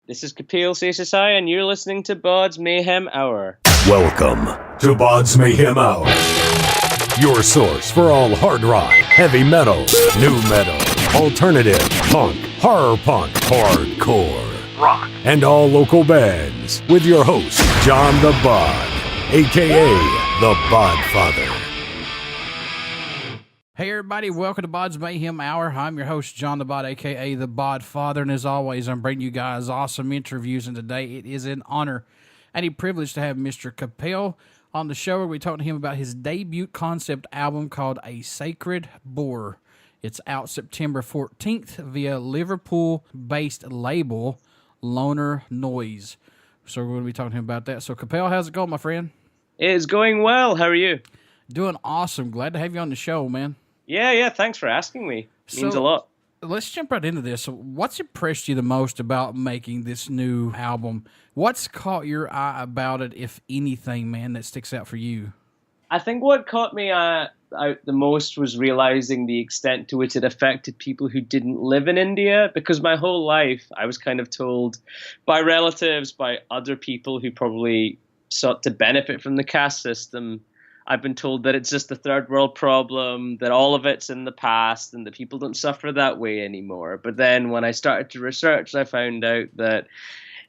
This is Kapil Seshasayee, and you're listening to BODS Mayhem Hour. Welcome to BODS Mayhem Hour, your source for all hard rock, heavy metal, new metal, alternative, punk, horror punk, hardcore, rock, and all local bands, with your host, John the Bod, a.k.a. the Bodfather. Hey everybody, welcome to BODS Mayhem Hour. I'm your host, John the Bod, a.k.a. the Bodfather, and as always, I'm bringing you guys awesome interviews, and today it is an honor and a privilege to have Mr. Kapil on the show. We're talking to him about his debut concept album called A Sacred Boar. It's out September 14th via Liverpool-based label Loner Noise. So we're going to be talking to him about that. So Kapil, how's it going, my friend? It is going well. How are you? Doing awesome. Glad to have you on the show, man. Yeah. Thanks for asking me. It means a lot. Let's jump right into this. So what's impressed you the most about making this new album? What's caught your eye about it, if anything, man, that sticks out for you? I think what caught me out the most was realizing the extent to which it affected people who didn't live in India, because my whole life I was kind of told by relatives, by other people who probably sought to benefit from the caste system, I've been told that it's just a third world problem, that all of it's in the past, and that people don't suffer that way anymore. But then when I started to research, I found out that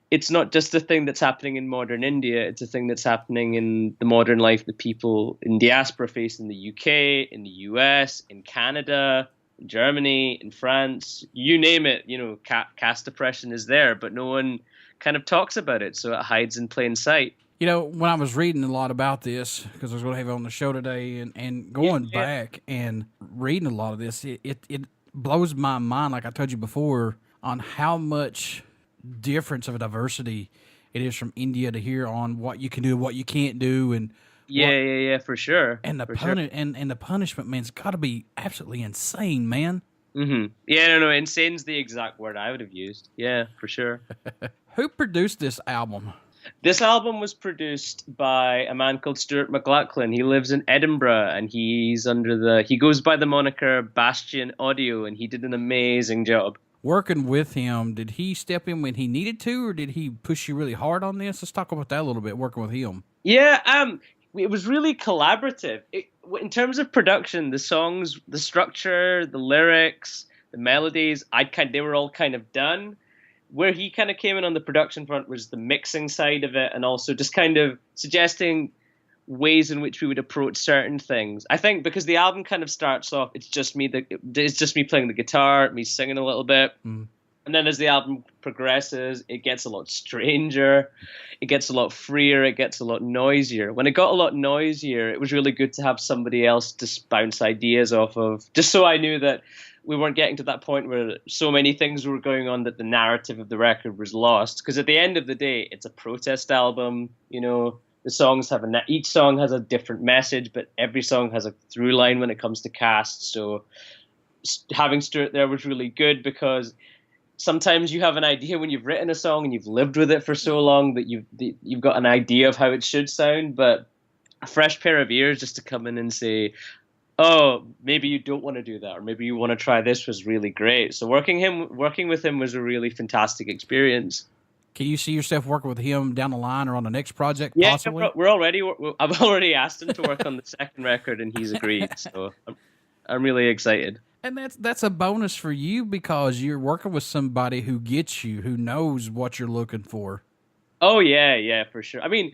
it's not just a thing that's happening in modern India, it's a thing that's happening in the modern life that people in diaspora face in the UK, in the US, in Canada, in Germany, in France, you name it. You know, caste oppression is there, but no one kind of talks about it, so it hides in plain sight. You know, when I was reading a lot about this, because I was going to have you on the show today, and going back and reading a lot of this, it blows my mind, like I told you before, on how much difference of a diversity it is from India to here on what you can do, what you can't do, and yeah, for sure. And the punishment, man, it's got to be absolutely insane, man. Mm-hmm. Yeah, no, insane's the exact word I would have used. Yeah, for sure. Who produced this album? This album was produced by a man called Stuart McLachlan. He lives in Edinburgh, and he goes by the moniker Bastion Audio, and he did an amazing job. Working with him, did he step in when he needed to, or did he push you really hard on this? Let's talk about that a little bit, working with him. Yeah, it was really collaborative. In terms of production, the songs, the structure, the lyrics, the melodies, they were all kind of done. Where he kind of came in on the production front was the mixing side of it, and also just kind of suggesting ways in which we would approach certain things. I think because the album kind of starts off, it's just me playing the guitar, me singing a little bit. And then as the album progresses, it gets a lot stranger, it gets a lot freer, it gets a lot noisier. When it got a lot noisier, it was really good to have somebody else to bounce ideas off of, just so I knew that we weren't getting to that point where so many things were going on that the narrative of the record was lost. Because at the end of the day, it's a protest album. You know, the songs have each song has a different message, but every song has a through line when it comes to caste. So having Stuart there was really good, because sometimes you have an idea when you've written a song and you've lived with it for so long that you've got an idea of how it should sound, but a fresh pair of ears just to come in and say, oh, maybe you don't want to do that, or maybe you want to try this, was really great. So working with him was a really fantastic experience. Can you see yourself working with him down the line or on the next project? Yeah, possibly? I've already asked him to work on the second record, and he's agreed. So I'm really excited. And that's a bonus for you, because you're working with somebody who gets you, who knows what you're looking for. Oh yeah, for sure. I mean,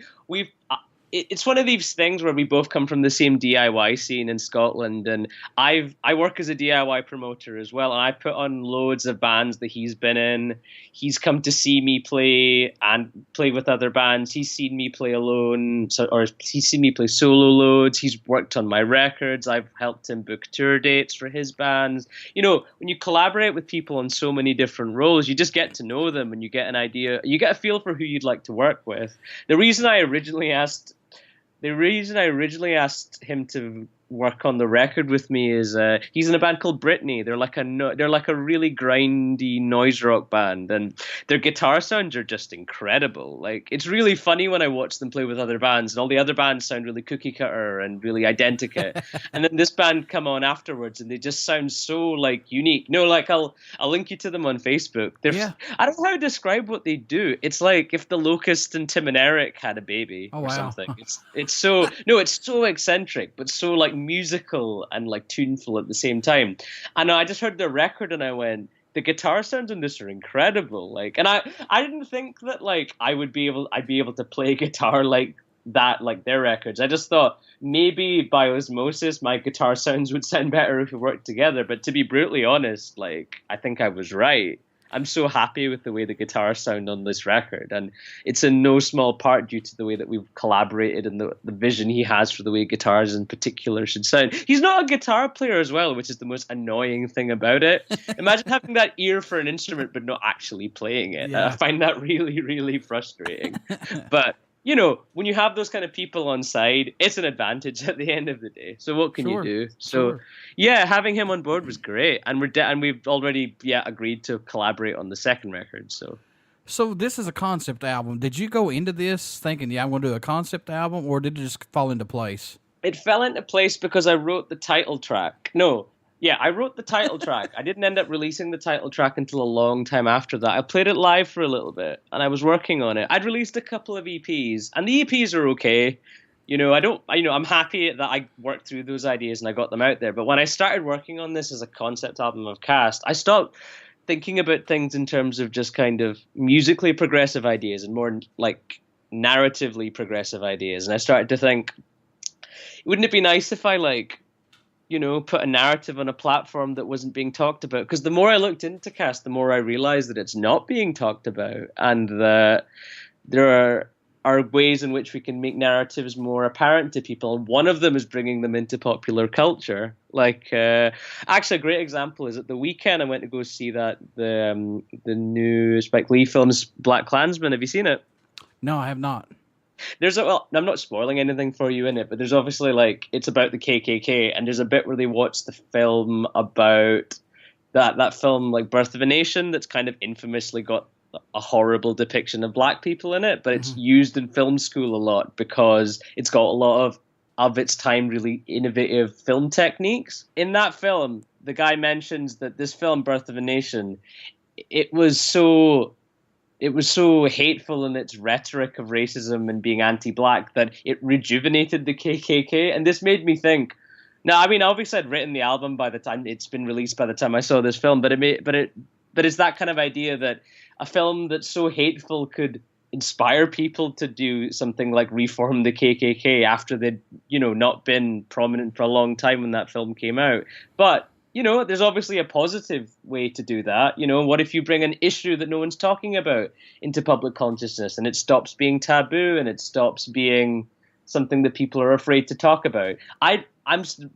it's one of these things where we both come from the same DIY scene in Scotland, and I work as a DIY promoter as well, and I put on loads of bands that he's been in. He's come to see me play and play with other bands. He's seen me play alone, or he's seen me play solo loads. He's worked on my records. I've helped him book tour dates for his bands. You know, when you collaborate with people on so many different roles, you just get to know them, and you get an idea, you get a feel for who you'd like to work with. The reason I originally asked him to work on the record with me is he's in a band called Britney. They're like a really grindy noise rock band, and their guitar sounds are just incredible. Like, it's really funny when I watch them play with other bands, and all the other bands sound really cookie cutter and really identical. And then this band come on afterwards, and they just sound so like unique. No, like I'll link you to them on Facebook. I don't know how to describe what they do. It's like if the Locust and Tim and Eric had a baby or something. It's so eccentric, but so like musical and like tuneful at the same time. And I just heard their record and I went, the guitar sounds on this are incredible. Like, and I didn't think that like I'd be able to play guitar like that, like their records. I just thought maybe by osmosis my guitar sounds would sound better if we worked together. But to be brutally honest, like, I think I was right. I'm so happy with the way the guitars sound on this record, and it's in no small part due to the way that we've collaborated and the vision he has for the way guitars in particular should sound. He's not a guitar player as well, which is the most annoying thing about it. Imagine having that ear for an instrument but not actually playing it. I find that really, really frustrating. But you know, when you have those kind of people on side, it's an advantage at the end of the day. So what can you do? So yeah, having him on board was great, and we've already agreed to collaborate on the second record. So this is a concept album. Did you go into this thinking, I'm going to do a concept album, or did it just fall into place? It fell into place because I wrote the title track. I wrote the title track. I didn't end up releasing the title track until a long time after that. I played it live for a little bit, and I was working on it. I'd released a couple of EPs, and the EPs are okay. I'm happy that I worked through those ideas and I got them out there. But when I started working on this as a concept album of Caste, I stopped thinking about things in terms of just kind of musically progressive ideas and more like narratively progressive ideas. And I started to think, wouldn't it be nice if I put a narrative on a platform that wasn't being talked about? Because the more I looked into Caste, the more I realized that it's not being talked about, and that there are ways in which we can make narratives more apparent to people. And one of them is bringing them into popular culture. Like, actually, a great example is at the weekend I went to go see the new Spike Lee film's Black Klansman. Have you seen it? No, I have not. I'm not spoiling anything for you in it, but there's obviously it's about the KKK, and there's a bit where they watch the film about that film, like Birth of a Nation, that's kind of infamously got a horrible depiction of black people in it, but it's used in film school a lot because it's got a lot of its time really innovative film techniques. In that film, the guy mentions that this film, Birth of a Nation, it was so hateful in its rhetoric of racism and being anti-black that it rejuvenated the KKK. And this made me think, now, I mean, obviously I'd written the album by the time it's been released, by the time I saw this film, but it's that kind of idea that a film that's so hateful could inspire people to do something like reform the KKK after they'd, not been prominent for a long time when that film came out. But there's obviously a positive way to do that. What if you bring an issue that no one's talking about into public consciousness, and it stops being taboo and it stops being something that people are afraid to talk about?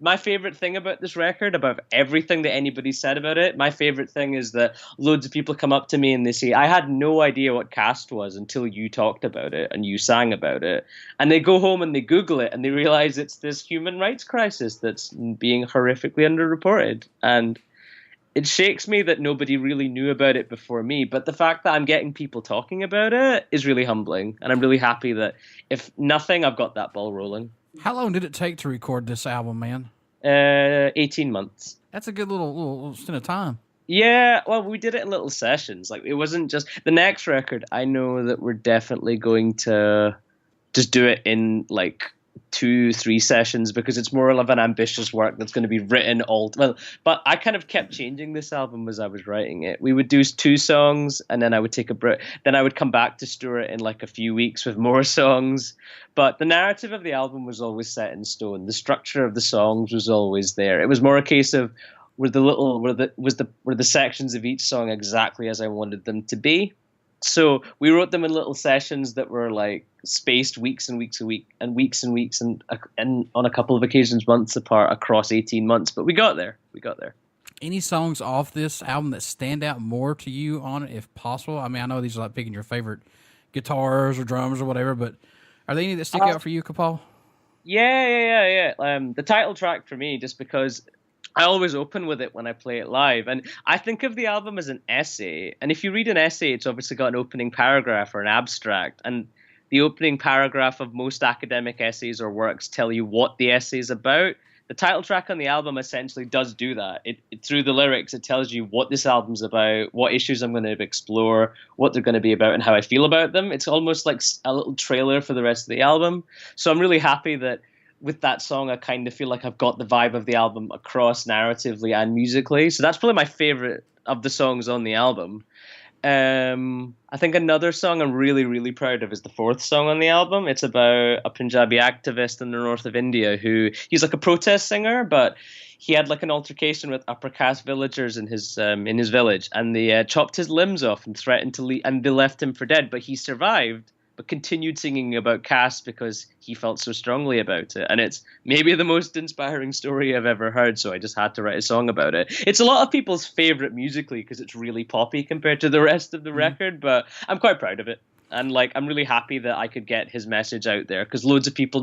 My favorite thing about this record, above everything that anybody said about it, my favorite thing is that loads of people come up to me and they say, I had no idea what Caste was until you talked about it and you sang about it. And they go home and they Google it and they realize it's this human rights crisis that's being horrifically underreported. And it shakes me that nobody really knew about it before me. But the fact that I'm getting people talking about it is really humbling. And I'm really happy that, if nothing, I've got that ball rolling. How long did it take to record this album, man? 18 months. That's a good little stint of time. Yeah, well, we did it in little sessions. Like, it wasn't just the next record. I know that we're definitely going to just do it in 2-3 sessions, because it's more of an ambitious work that's going to be written but I kind of kept changing this album as I was writing it. We would do 2 songs and then I would take a break, then I would come back to Stuart in a few weeks with more songs. But the narrative of the album was always set in stone. The structure of the songs was always there. It was more a case of were the sections of each song exactly as I wanted them to be. So we wrote them in little sessions that were spaced weeks and weeks and on a couple of occasions months apart across 18 months. But we got there. Any songs off this album that stand out more to you on it, if possible? I mean, I know these are picking your favorite guitars or drums or whatever, but are there any that stick out for you, Kapil? The title track for me, just because I always open with it when I play it live. And I think of the album as an essay. And if you read an essay, it's obviously got an opening paragraph or an abstract. And the opening paragraph of most academic essays or works tell you what the essay is about. The title track on the album essentially does do that. Through the lyrics, it tells you what this album's about, what issues I'm going to explore, what they're going to be about, and how I feel about them. It's almost like a little trailer for the rest of the album. So I'm really happy that with that song, I kind of feel like I've got the vibe of the album across narratively and musically. So that's probably my favorite of the songs on the album. I think another song I'm really, really proud of is the fourth song on the album. It's about a Punjabi activist in the north of India he's like a protest singer, but he had like an altercation with upper caste villagers in his village, and they chopped his limbs off and threatened to leave, and they left him for dead. But he survived, but continued singing about caste because he felt so strongly about it. And it's maybe the most inspiring story I've ever heard, so I just had to write a song about it. It's a lot of people's favorite musically because it's really poppy compared to the rest of the record, but I'm quite proud of it. And like, I'm really happy that I could get his message out there because loads of people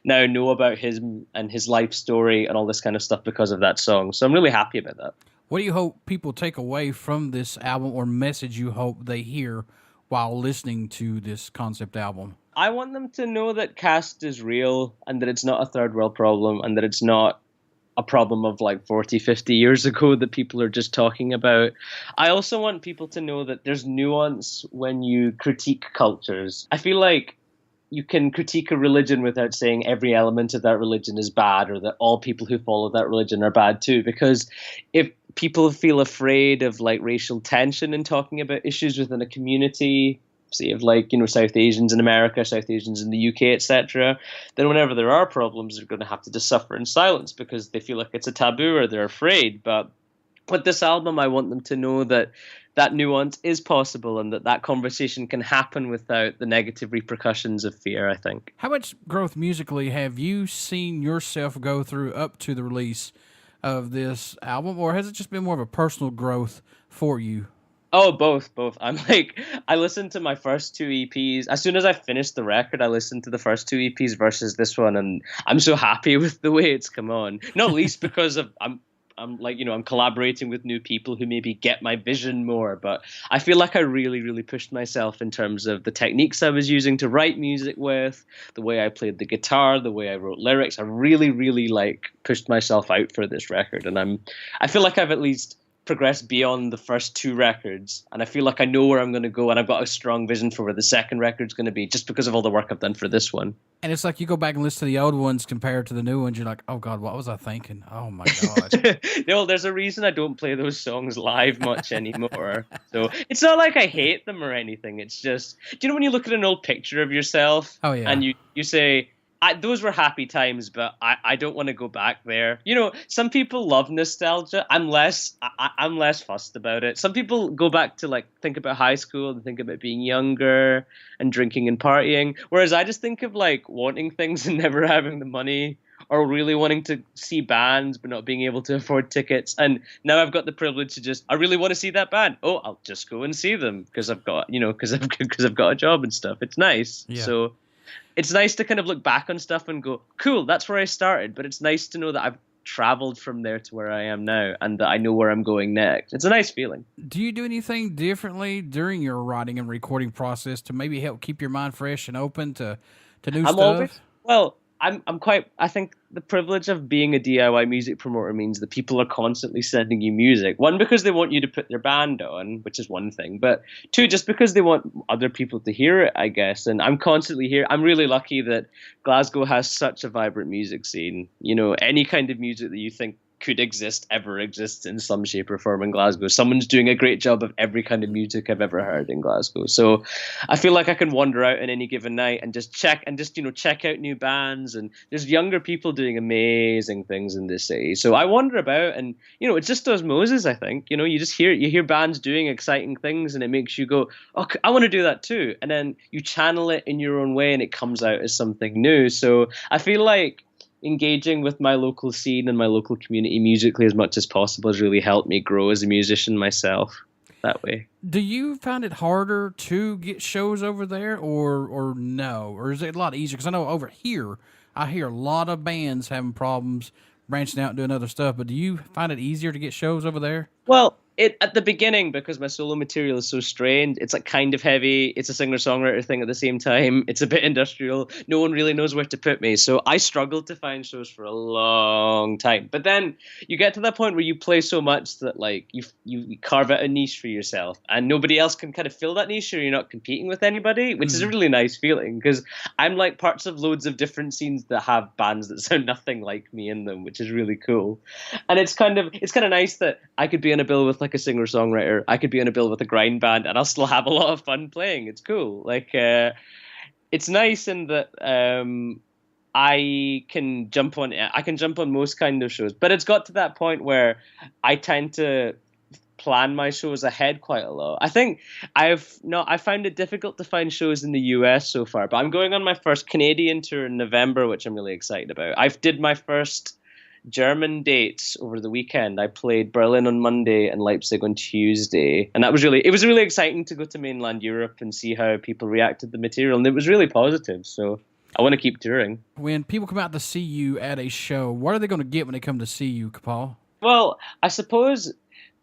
now know about him and his life story and all this kind of stuff because of that song. So I'm really happy about that. What do you hope people take away from this album, or message you hope they hear while listening to this concept album? I want them to know that caste is real and that it's not a third world problem and that it's not a problem of like 40, 50 years ago that people are just talking about. I also want people to know that there's nuance when you critique cultures. I feel like you can critique a religion without saying every element of that religion is bad or that all people who follow that religion are bad too. Because if people feel afraid of like racial tension in talking about issues within a community, say of like, South Asians in America, South Asians in the UK, etc., then whenever there are problems, they're going to have to just suffer in silence because they feel like it's a taboo or they're afraid. But with this album, I want them to know that that nuance is possible and that conversation can happen without the negative repercussions of fear, I think. How much growth musically have you seen yourself go through up to the release of this album, or has it just been more of a personal growth for you? Oh, both. I listened to my first two EPs. As soon as I finished the record, I listened to the first two EPs versus this one, and I'm so happy with the way it's come on. Not least because I'm collaborating with new people who maybe get my vision more, but I feel like I really, really pushed myself in terms of the techniques I was using to write music with, the way I played the guitar, the way I wrote lyrics. I really, really pushed myself out for this record, and I feel like I've at least progressed beyond the first two records, and I feel like I know where I'm going to go, and I've got a strong vision for where the second record's going to be just because of all the work I've done for this one. And it's like you go back and listen to the old ones compared to the new ones, you're like, oh God, what was I thinking? Oh my God. There's a reason I don't play those songs live much anymore. So it's not like I hate them or anything. It's just, do you know when you look at an old picture of yourself and you say, those were happy times, but I don't want to go back there. Some people love nostalgia. I'm less fussed about it. Some people go back to think about high school and think about being younger and drinking and partying. Whereas I just think of wanting things and never having the money, or really wanting to see bands but not being able to afford tickets. And now I've got the privilege to I really want to see that band. Oh, I'll just go and see them because I've got a job and stuff. It's nice. Yeah. So it's nice to kind of look back on stuff and go, cool, that's where I started. But it's nice to know that I've traveled from there to where I am now and that I know where I'm going next. It's a nice feeling. Do you do anything differently during your writing and recording process to maybe help keep your mind fresh and open to new stuff? I think the privilege of being a DIY music promoter means that people are constantly sending you music. One, because they want you to put their band on, which is one thing. But two, just because they want other people to hear it, I guess. And I'm constantly here. I'm really lucky that Glasgow has such a vibrant music scene. Any kind of music that you think could ever exist in some shape or form in Glasgow. Someone's doing a great job of every kind of music I've ever heard in Glasgow. So I feel like I can wander out on any given night and just check out new bands. And there's younger people doing amazing things in this city. So I wander about and, it's just osmosis, I think. You just hear bands doing exciting things and it makes you go, oh, I want to do that too. And then you channel it in your own way and it comes out as something new. So I feel like engaging with my local scene and my local community musically as much as possible has really helped me grow as a musician myself that way. Do you find it harder to get shows over there or no? Or is it a lot easier? Because I know over here I hear a lot of bands having problems branching out and doing other stuff, but do you find it easier to get shows over there? Well, at the beginning, because my solo material is so strange, it's like kind of heavy. It's a singer-songwriter thing at the same time. It's a bit industrial. No one really knows where to put me. So I struggled to find shows for a long time. But then you get to that point where you play so much that like you carve out a niche for yourself, and nobody else can kind of fill that niche, or you're not competing with anybody, which is a really nice feeling, because I'm like parts of loads of different scenes that have bands that sound nothing like me in them, which is really cool. And it's kind of nice that I could be on a bill with like a singer-songwriter, I could be on a bill with a grind band, and I'll still have a lot of fun playing. It's cool. Like it's nice in that I can jump on most kind of shows, but it's got to that point where I tend to plan my shows ahead quite a lot. I think I found it difficult to find shows in the US so far, but I'm going on my first Canadian tour in November, which I'm really excited about. I've did my first German dates over the weekend. I played Berlin on Monday and Leipzig on Tuesday, and it was really exciting to go to mainland Europe and see how people reacted to the material, and it was really positive. So I want to keep touring. When people come out to see you at a show, what are they going to get when they come to see you, Kapil? Well, I suppose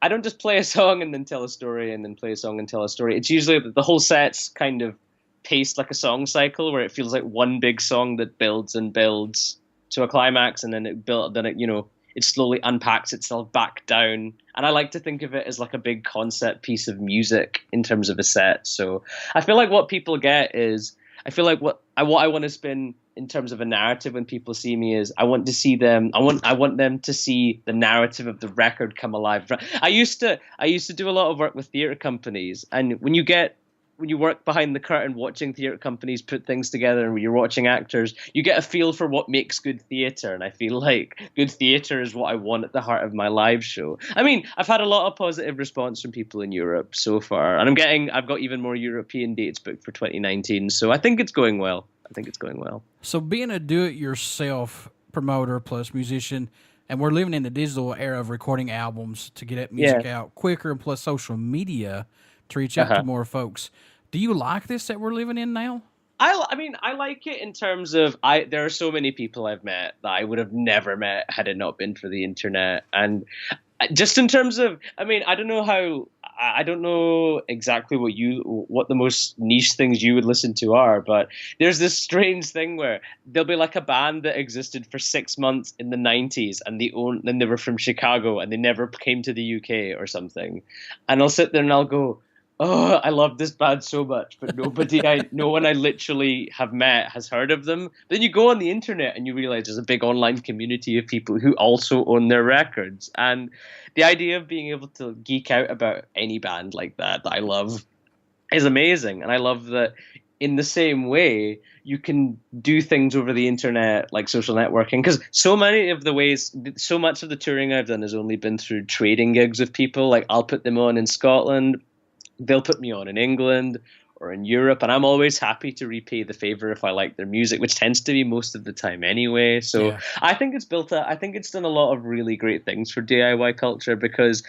I don't just play a song and then tell a story and then play a song and tell a story. It's usually the whole set's kind of paced like a song cycle, where it feels like one big song that builds and builds to a climax, and then it slowly unpacks itself back down. And I like to think of it as like a big concept piece of music in terms of a set. So I feel like what people get is, I feel like what I want to spin in terms of a narrative when people see me is, I want them to see the narrative of the record come alive. I used to do a lot of work with theater companies, and when you work behind the curtain watching theatre companies put things together, and when you're watching actors, you get a feel for what makes good theatre. And I feel like good theatre is what I want at the heart of my live show. I mean, I've had a lot of positive response from people in Europe so far, and I've got even more European dates booked for 2019. So I think it's going well. So being a do-it-yourself promoter plus musician, and we're living in the digital era of recording albums to get that music out quicker, and plus social media to reach out to more folks. Do you like this that we're living in now? I mean, I like it in terms of there are so many people I've met that I would have never met had it not been for the internet. And just in terms of, I mean, I don't know exactly what the most niche things you would listen to are, but there's this strange thing where there'll be like a band that existed for 6 months in the 90s, and then they were from Chicago and they never came to the UK or something. And I'll sit there and I'll go, oh, I love this band so much, but no one I literally have met has heard of them. Then you go on the internet and you realize there's a big online community of people who also own their records. And the idea of being able to geek out about any band like that I love is amazing. And I love that in the same way, you can do things over the internet like social networking, because so much of the touring I've done has only been through trading gigs with people. Like, I'll put them on in Scotland, they'll put me on in England or in Europe, and I'm always happy to repay the favor if I like their music, which tends to be most of the time anyway. So yeah. I think it's done a lot of really great things for DIY culture, because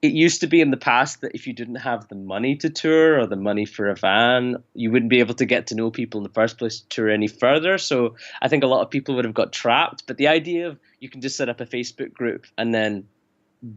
it used to be in the past that if you didn't have the money to tour or the money for a van, you wouldn't be able to get to know people in the first place to tour any further. So I think a lot of people would have got trapped. But the idea of you can just set up a Facebook group and then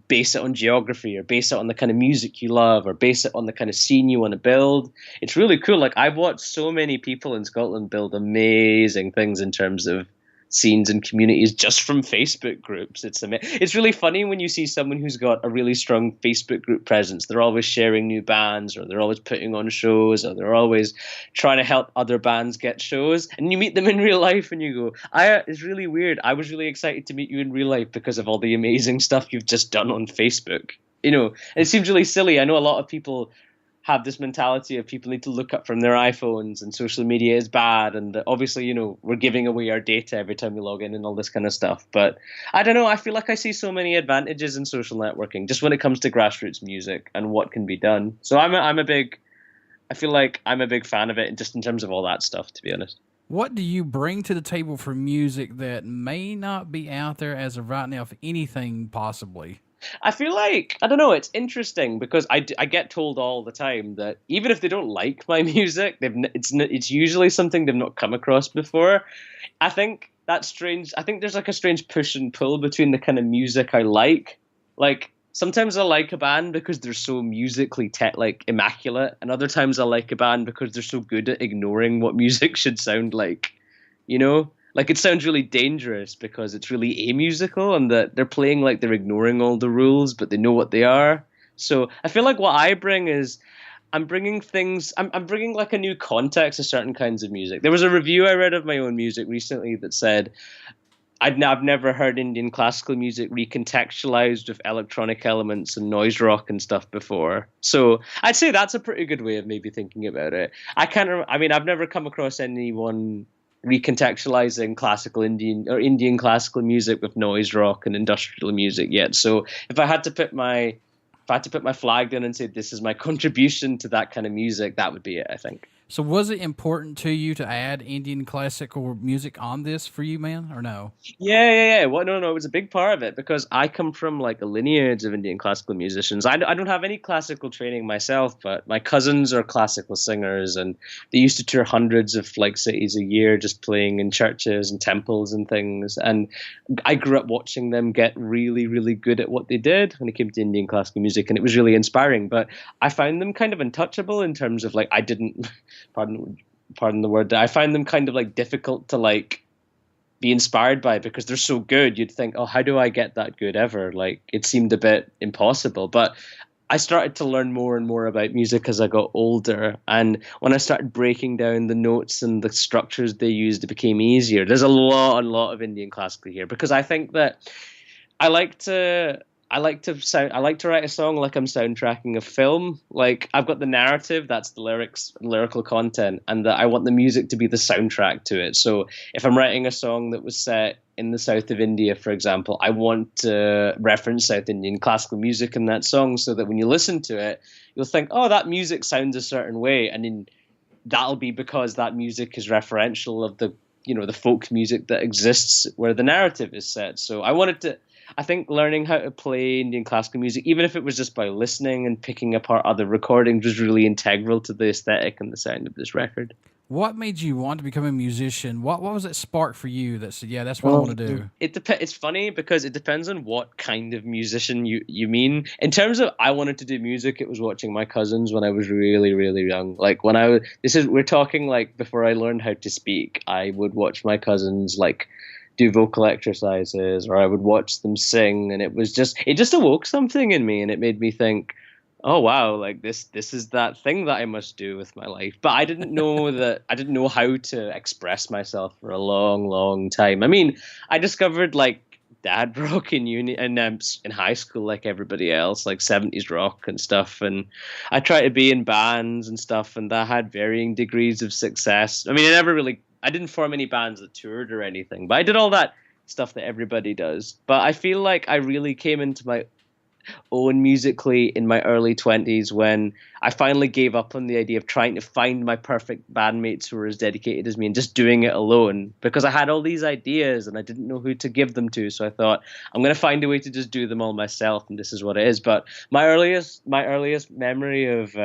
base it on geography, or base it on the kind of music you love, or base it on the kind of scene you want to build. It's really cool. Like, I've watched so many people in Scotland build amazing things in terms of scenes and communities just from Facebook groups. It's really funny when you see someone who's got a really strong Facebook group presence. They're always sharing new bands, or they're always putting on shows, or they're always trying to help other bands get shows. And you meet them in real life and you go, it's really weird. I was really excited to meet you in real life because of all the amazing stuff you've just done on Facebook. You know, it seems really silly. I know a lot of people have this mentality of people need to look up from their iPhones and social media is bad. And obviously, you know, we're giving away our data every time we log in and all this kind of stuff. But I don't know. I feel like I see so many advantages in social networking just when it comes to grassroots music and what can be done. So I feel like I'm a big fan of it, just in terms of all that stuff, to be honest. What do you bring to the table for music that may not be out there as of right now, if anything possibly? I feel like, I don't know, it's interesting because I get told all the time that even if they don't like my music, it's usually something they've not come across before. I think that strange. I think there's like a strange push and pull between the kind of music I like. Like sometimes I like a band because they're so musically like immaculate, and other times I like a band because they're so good at ignoring what music should sound like. You know, like it sounds really dangerous because it's really amusical, and that they're playing like they're ignoring all the rules, but they know what they are. So I feel like what I bring is I'm bringing things. I'm bringing like a new context to certain kinds of music. There was a review I read of my own music recently that said I've never heard Indian classical music recontextualized with electronic elements and noise rock and stuff before. So I'd say that's a pretty good way of maybe thinking about it. I mean, I've never come across anyone recontextualizing classical Indian classical music with noise rock and industrial music yet. So if I had to put my flag down and say this is my contribution to that kind of music, that would be it, I think. So was it important to you to add Indian classical music on this for you, man, or no? Yeah. Well, no, it was a big part of it because I come from like a lineage of Indian classical musicians. I don't have any classical training myself, but my cousins are classical singers, and they used to tour hundreds of like cities a year just playing in churches and temples and things. And I grew up watching them get really, really good at what they did when it came to Indian classical music, and it was really inspiring. But I found them kind of untouchable in terms of like I didn't. Pardon the word. I find them kind of like difficult to like be inspired by because they're so good. You'd think, oh, how do I get that good ever? Like it seemed a bit impossible. But I started to learn more and more about music as I got older. And when I started breaking down the notes and the structures they used, it became easier. There's a lot of Indian classical here because I think that I like to write a song like I'm soundtracking a film. Like I've got the narrative, that's the lyrical content, and that I want the music to be the soundtrack to it. So if I'm writing a song that was set in the south of India, for example, I want to reference South Indian classical music in that song so that when you listen to it, you'll think, oh, that music sounds a certain way. And then that'll be because that music is referential of the folk music that exists where the narrative is set. So I think learning how to play Indian classical music, even if it was just by listening and picking apart other recordings, was really integral to the aesthetic and the sound of this record. What made you want to become a musician? What was that spark for you that said, yeah, that's what I want to do? It's funny because it depends on what kind of musician you mean. In terms of I wanted to do music, it was watching my cousins when I was really, really young. Like we're talking like before I learned how to speak, I would watch my cousins like do vocal exercises, or I would watch them sing, and it just awoke something in me, and it made me think, oh wow, like this is that thing that I must do with my life. But I didn't know how to express myself for a long, long time. I mean, I discovered like dad rock in in high school, like everybody else, like 70s rock and stuff. And I tried to be in bands and stuff, and that had varying degrees of success. I mean, I didn't form any bands that toured or anything, but I did all that stuff that everybody does. But I feel like I really came into my own musically in my early 20s when I finally gave up on the idea of trying to find my perfect bandmates who were as dedicated as me and just doing it alone, because I had all these ideas and I didn't know who to give them to. So I thought, I'm going to find a way to just do them all myself, and this is what it is. But my earliest memory of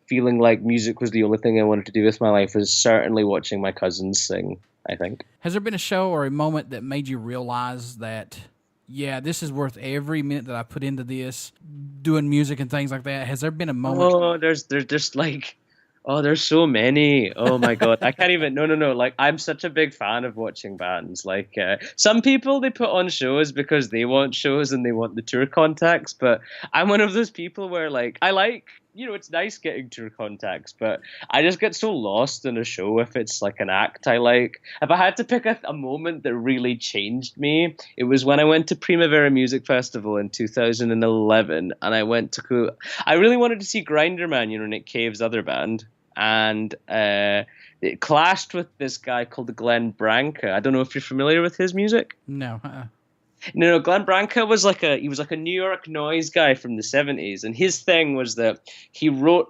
feeling like music was the only thing I wanted to do with my life was certainly watching my cousins sing, I think. Has there been a show or a moment that made you realize that, yeah, this is worth every minute that I put into this, doing music and things like that? Has there been a moment? Oh, there's so many. Oh my God. I can't even, no. Like, I'm such a big fan of watching bands. Like, some people, they put on shows because they want shows and they want the tour contacts. But I'm one of those people where, like, I like, it's nice getting tour contacts, but I just get so lost in a show if it's like an act I like. If I had to pick a moment that really changed me, it was when I went to Primavera Music Festival in 2011, and I really wanted to see Grinderman, Nick Cave's other band, and it clashed with this guy called Glenn Branca. I don't know if you're familiar with his music. No. No, Glenn Branca was like a New York noise guy from the 70s, and his thing was that he wrote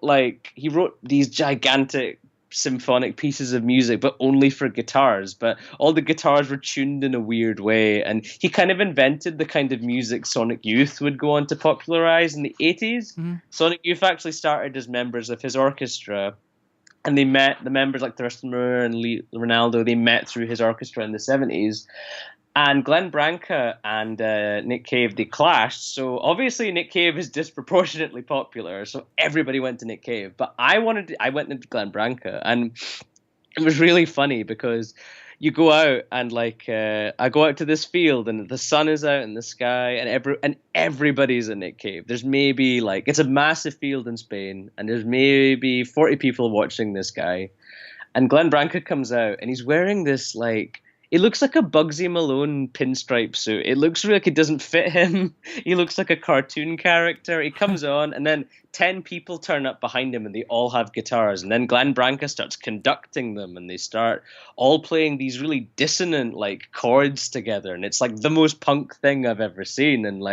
these gigantic symphonic pieces of music, but only for guitars. But all the guitars were tuned in a weird way, and he kind of invented the kind of music Sonic Youth would go on to popularize in the 80s. Mm-hmm. Sonic Youth actually started as members of his orchestra, And they met, the members like Thurston Moore and Ronaldo, they met through his orchestra in the 70s. And Glenn Branca and Nick Cave, they clashed. So obviously Nick Cave is disproportionately popular, so everybody went to Nick Cave. But I went into Glenn Branca, and it was really funny because you go out and I go out to this field and the sun is out in the sky and everybody's in Nick Cave. There's maybe it's a massive field in Spain and there's maybe 40 people watching this guy. And Glenn Branca comes out and he's wearing this it looks like a Bugsy Malone pinstripe suit. It looks like it doesn't fit him. He looks like a cartoon character. He comes on, and then 10 people turn up behind him, and they all have guitars. And then Glenn Branca starts conducting them, and they start all playing these really dissonant, chords together. And it's, the most punk thing I've ever seen. And,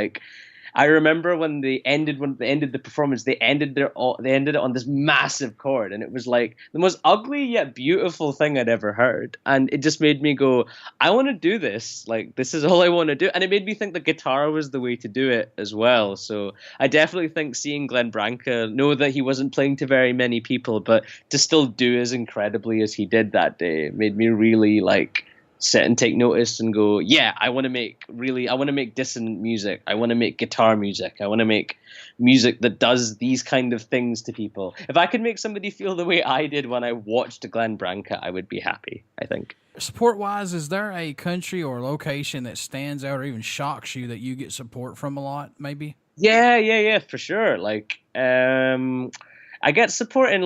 I remember when they ended the performance, they ended it on this massive chord, and it was the most ugly yet beautiful thing I'd ever heard. And it just made me go, I want to do this. This is all I want to do. And it made me think the guitar was the way to do it as well. So I definitely think seeing Glenn Branca, know that he wasn't playing to very many people, but to still do as incredibly as he did that day made me really sit and take notice and go, yeah, I want to make dissonant music. I want to make guitar music. I want to make music that does these kind of things to people. If I could make somebody feel the way I did when I watched Glenn Branca, I would be happy, I think. Support-wise, is there a country or location that stands out or even shocks you that you get support from a lot, maybe? Yeah, for sure. I get support in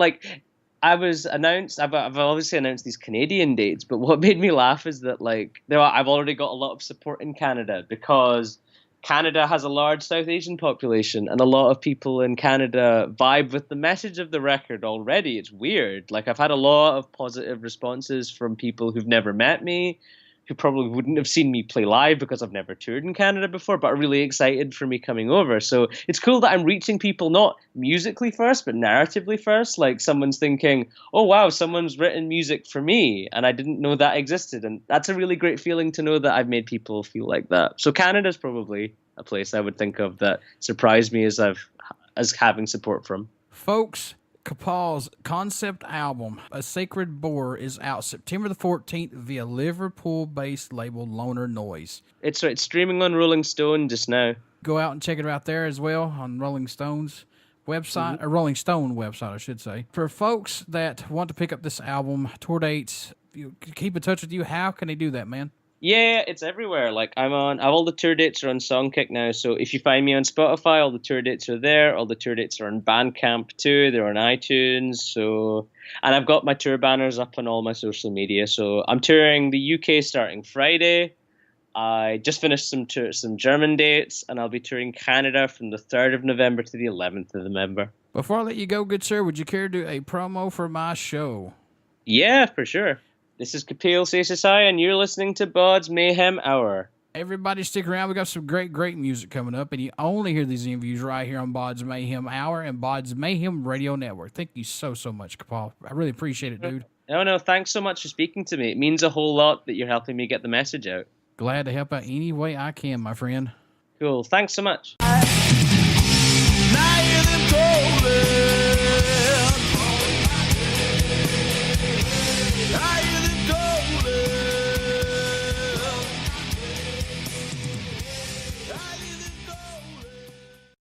I've obviously announced these Canadian dates, but what made me laugh is that I've already got a lot of support in Canada because Canada has a large South Asian population and a lot of people in Canada vibe with the message of the record already. It's weird. I've had a lot of positive responses from people who've never met me, who probably wouldn't have seen me play live because I've never toured in Canada before, but are really excited for me coming over. So it's cool that I'm reaching people not musically first, but narratively first. Someone's thinking, oh, wow, someone's written music for me, and I didn't know that existed. And that's a really great feeling to know that I've made people feel like that. So Canada's probably a place I would think of that surprised me as having support from. Folks, Kapil's concept album, A Sacred Boar, is out September the 14th via Liverpool-based label Loner Noise. It's streaming on Rolling Stone just now. Go out and check it out there as well on Rolling Stone's website, or Rolling Stone website, I should say. For folks that want to pick up this album, tour dates, keep in touch with you, how can they do that, man? Yeah, it's everywhere. All the tour dates are on Songkick now. So if you find me on Spotify, all the tour dates are there. All the tour dates are on Bandcamp too. They're on iTunes. And I've got my tour banners up on all my social media. So I'm touring the UK starting Friday. I just finished some German dates, and I'll be touring Canada from the 3rd of November to the 11th of November. Before I let you go, good sir, would you care to do a promo for my show? Yeah, for sure. This is Kapil Seshasayee, and you're listening to BODS Mayhem Hour. Everybody stick around. We got some great music coming up, and you only hear these interviews right here on BODS Mayhem Hour and BODS Mayhem Radio Network. Thank you so much, Kapil. I really appreciate it, dude. No, thanks so much for speaking to me. It means a whole lot that you're helping me get the message out. Glad to help out any way I can, my friend. Cool. Thanks so much. Now